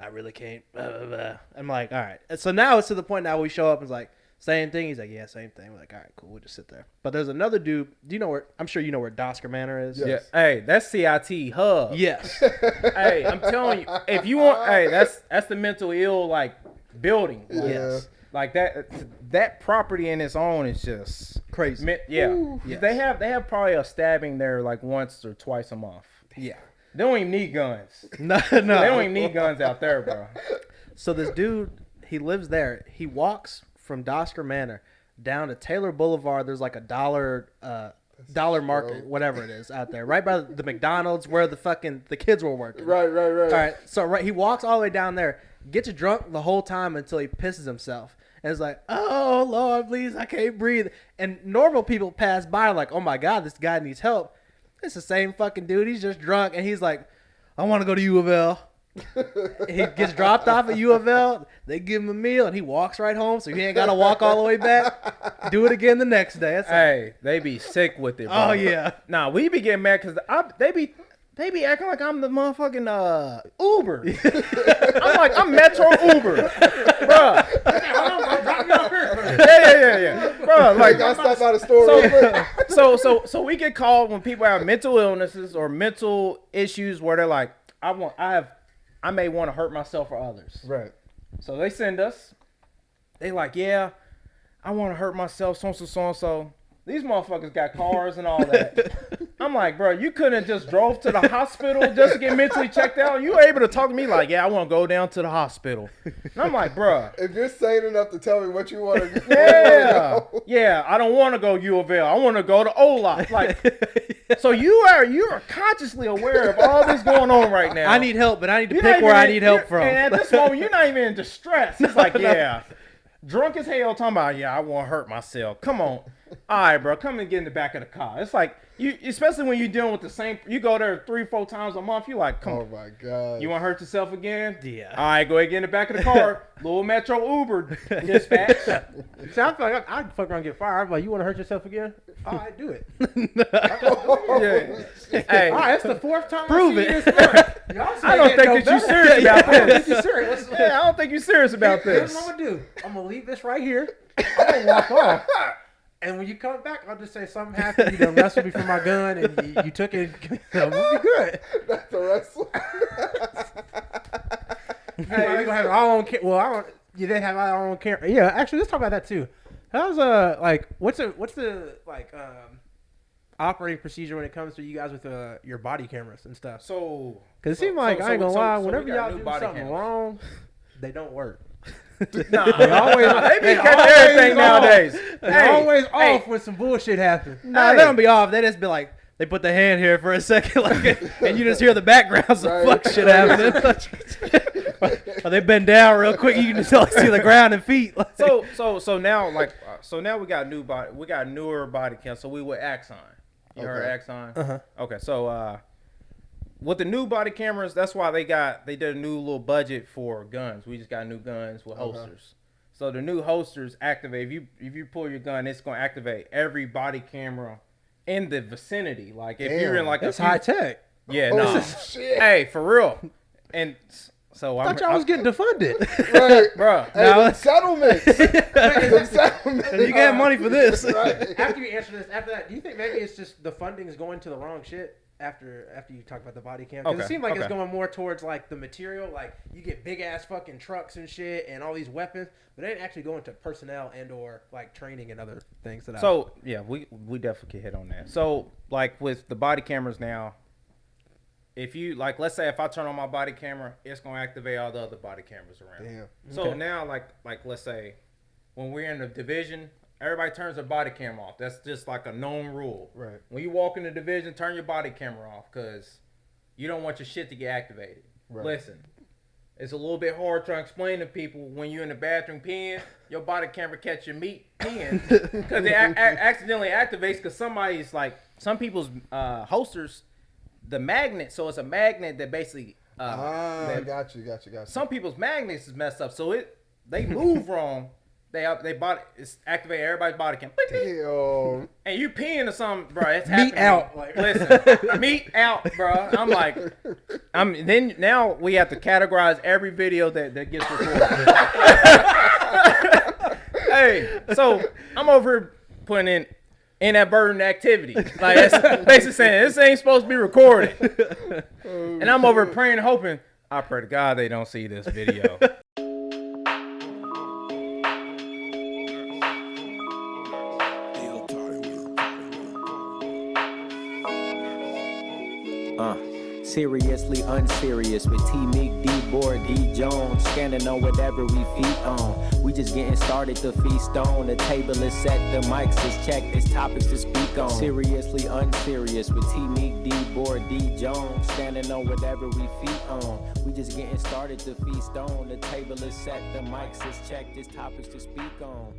I really can't. Blah, blah, blah. I'm like, all right. And so now it's to the point now we show up and it's like same thing. He's like, yeah, same thing. We're like, all right, cool. We'll just sit there. But there's another dude. Do you know where? I'm sure you know where Dosker Manor is. Yeah. Yeah. Hey, that's CIT hub. Yes. Hey, I'm telling you, if you want, that's the mental ill like building. Yeah. Yes. Like that property in its own is just Crazy. Yeah. Yes. They have probably a stabbing there like once or twice a month. Yeah. They don't even need guns. No. They don't even need guns out there, bro. So this dude, he lives there. He walks from Dosker Manor down to Taylor Boulevard. There's like a dollar market, whatever it is, out there, right by the McDonald's where the kids were working. Right. All right. So he walks all the way down there, gets drunk the whole time until he pisses himself. And it's like, oh, Lord, please, I can't breathe. And normal people pass by like, oh, my God, this guy needs help. It's the same fucking dude. He's just drunk. And he's like, I want to go to U of L. He gets dropped off at U of L. They give him a meal, and he walks right home, so he ain't got to walk all the way back. Do it again the next day. That's Hey, they be sick with it, bro. Oh, yeah. Nah, we be getting mad because they be acting like I'm the motherfucking Uber. I'm like, I'm Metro Uber. Bro. Yeah. Bro, like, I stopped by the store real quick. so we get called when people have mental illnesses or mental issues where they're like, I may want to hurt myself or others. Right. So they send us. They like, yeah, I want to hurt myself, so. These motherfuckers got cars and all that. I'm like, bro, you couldn't have just drove to the hospital just to get mentally checked out. You were able to talk to me like, yeah, I want to go down to the hospital. And I'm like, bro. If you're sane enough to tell me what you want to do, Yeah, I don't want to go U of L. I want to go to OLOP. Like, so you are consciously aware of all this going on right now. I need help, but I need to You're pick not where even I need help from. And at this moment, you're not even in distress. It's like, yeah, drunk as hell, talking about, yeah, I want to hurt myself. Come on. All right, bro, come and get in the back of the car. It's like, you, especially when you're dealing with the same, you go there 3-4 times a month, you're like, come Oh on. my God. You want to hurt yourself again? Yeah. All right, go ahead, get in the back of the car. Louisville Metro Uber dispatch. See, I feel like I'd fuck around and get fired. I'm like, you want to hurt yourself again? All right, do it. Yeah. Hey, All right, that's the fourth time Prove I see it. you this month. Y'all say I don't it think no that you're better. serious about I don't think this. you're serious. Yeah, I don't think you're serious about Here's this. what I'm gonna do. I'm gonna leave this right here. I'm gonna walk off. And when you come back, I'll just say something happened. You done wrestled me for my gun, and you took it. So we'll be good. That's a wrestler. Hey, we gonna have our own. Well, I don't. You didn't have our own camera. Yeah, actually, let's talk about that too. How's like what's the like operating procedure when it comes to you guys with your body cameras and stuff? So, Because it seems like I ain't gonna lie, whenever we got y'all new do body something cameras. wrong, they don't work. Nah, they they be catching everything nowadays. They're always hey. off when some bullshit happens. Nah, they don't be off. They just be like, they put the hand here for a second, like, and you just hear the background some fuck shit happening. Or they bend down real quick. You can just like, see the ground and feet. Like. So now we got newer body cams. So we with Axon. You heard Axon? Uh-huh. Okay, so with the new body cameras, that's why they did a new little budget for guns. We just got new guns with holsters. So the new holsters activate. If you pull your gun, it's gonna activate every body camera in the vicinity. Like if you're in like that's high tech. Yeah, Oh, no. shit. Hey, for real. And so I thought y'all was getting defunded. Right. bro. Hey, them settlements. Them settlements. You got money for this. Right. After you answer this, after that, do you think maybe it's just the funding is going to the wrong shit? After you talk about the body cam, because it seems like it's going more towards like the material, like you get big ass fucking trucks and shit and all these weapons, but they ain't actually going to personnel and or like training and other things that. So yeah, we definitely can hit on that. So like with the body cameras now, if you like, let's say if I turn on my body camera, it's gonna activate all the other body cameras around. Damn. So now like let's say when we're in the division. Everybody turns their body camera off. That's just like a known rule. Right. When you walk in the division, turn your body camera off because you don't want your shit to get activated. Right. Listen, it's a little bit hard to explain to people when you're in the bathroom peeing, your body camera catch your meat peeing because it accidentally activates because somebody's like, some people's holsters, the magnet, so it's a magnet that basically... got you. Some people's magnets is messed up, so they move wrong. They activate everybody's body cam. Damn. And you peeing or something, bro. It's meat happening. out. Like. Listen, meat out, bro. I'm like, then now we have to categorize every video that gets recorded. Hey, so I'm over here putting in inadvertent activity. Like that's basically saying this ain't supposed to be recorded. And I'm over here praying and hoping. I pray to God they don't see this video. Seriously unserious with T Meek, D Board, D Jones, scanning on whatever we feet on. We just getting started to feast on. The table is set, the mics is checked, it's topics to speak on. Seriously unserious with T Meek, D Board, D Jones, standing on whatever we feet on. We just getting started to feast on. The table is set, the mics is checked, it's topics to speak on.